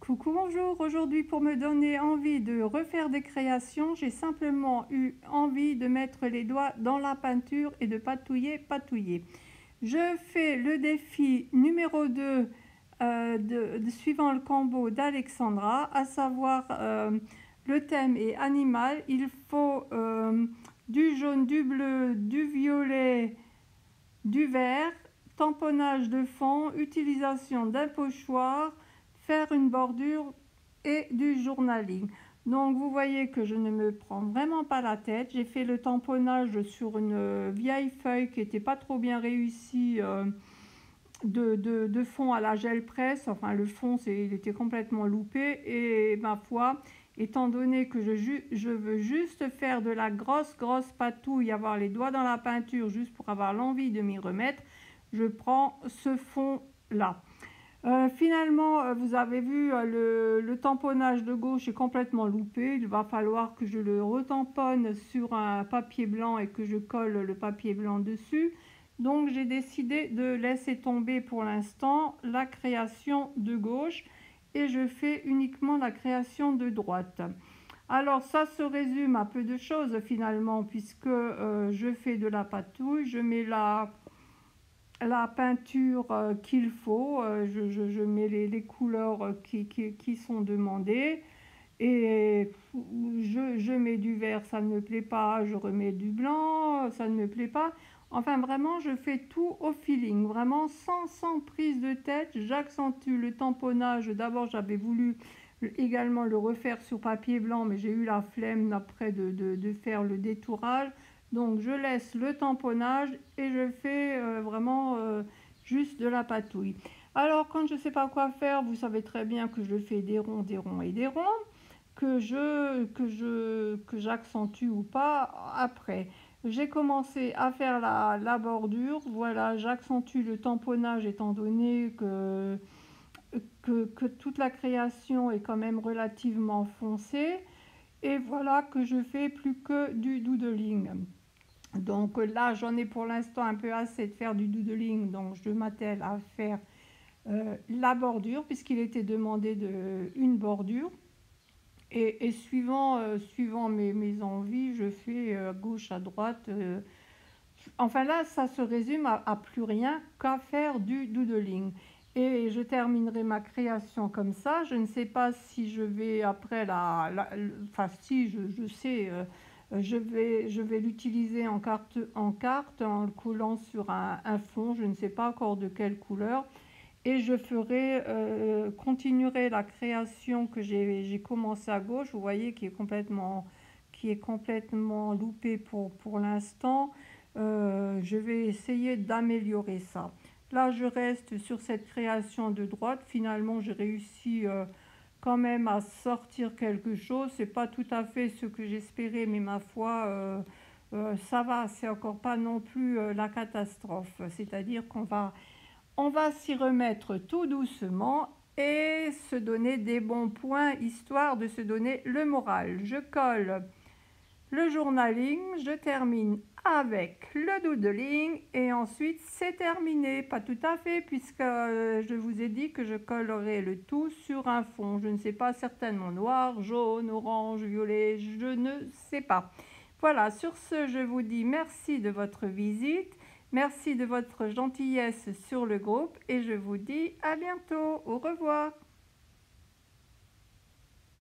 Coucou, bonjour. Aujourd'hui, pour me donner envie de refaire des créations, j'ai simplement eu envie de mettre les doigts dans la peinture et de patouiller. Je fais le défi numéro 2 suivant le combo d'Alexandra, à savoir le thème est animal. Il faut du jaune, du bleu, du violet, du vert, tamponnage de fond, utilisation d'un pochoir, faire une bordure et du journaling. Donc vous voyez que je ne me prends vraiment pas la tête. J'ai fait le tamponnage sur une vieille feuille qui n'était pas trop bien réussie de fond à la gel presse. Enfin le fond il était complètement loupé et ma foi, étant donné que je veux juste faire de la grosse patouille, avoir les doigts dans la peinture juste pour avoir l'envie de m'y remettre, je prends ce fond là. Finalement, vous avez vu, le tamponnage de gauche est complètement loupé. Il va falloir que je le retamponne sur un papier blanc et que je colle le papier blanc dessus. Donc j'ai décidé de laisser tomber pour l'instant la création de gauche et je fais uniquement la création de droite. Alors ça se résume à peu de choses finalement, puisque je fais de la patouille, je mets la peinture qu'il faut, je mets les couleurs qui sont demandées et je mets du vert, ça ne me plaît pas, je remets du blanc, ça ne me plaît pas. Enfin vraiment, je fais tout au feeling, vraiment sans prise de tête. J'accentue le tamponnage. D'abord, j'avais voulu également le refaire sur papier blanc, mais j'ai eu la flemme après de faire le détourage. Donc je laisse le tamponnage et je fais vraiment juste de la patouille. Alors quand je ne sais pas quoi faire, vous savez très bien que je fais des ronds et des ronds, que j'accentue ou pas après. J'ai commencé à faire la bordure. Voilà, j'accentue le tamponnage étant donné que toute la création est quand même relativement foncée. Et voilà que je fais plus que du doodling. Donc là, j'en ai pour l'instant un peu assez de faire du doodling, donc je m'attelle à faire la bordure, puisqu'il était demandé une bordure. Et suivant mes envies, je fais gauche à droite. Enfin là, ça se résume à plus rien qu'à faire du doodling. Et je terminerai ma création comme ça. Je ne sais pas si je vais après enfin si je sais, je vais l'utiliser en carte en le collant sur un fond. Je ne sais pas encore de quelle couleur. Et je continuerai la création que j'ai commencé à gauche. Vous voyez qui est complètement loupé pour l'instant. Je vais essayer d'améliorer ça. Là, je reste sur cette création de droite. Finalement, j'ai réussi quand même à sortir quelque chose. C'est pas tout à fait ce que j'espérais, mais ma foi, ça va. C'est encore pas non plus la catastrophe. C'est-à-dire on va s'y remettre tout doucement et se donner des bons points, histoire de se donner le moral. Je colle le journaling, je termine avec le doodling et ensuite c'est terminé. Pas tout à fait, puisque je vous ai dit que je collerai le tout sur un fond. Je ne sais pas, certainement noir, jaune, orange, violet, je ne sais pas. Voilà, sur ce, je vous dis merci de votre visite. Merci de votre gentillesse sur le groupe et je vous dis à bientôt. Au revoir.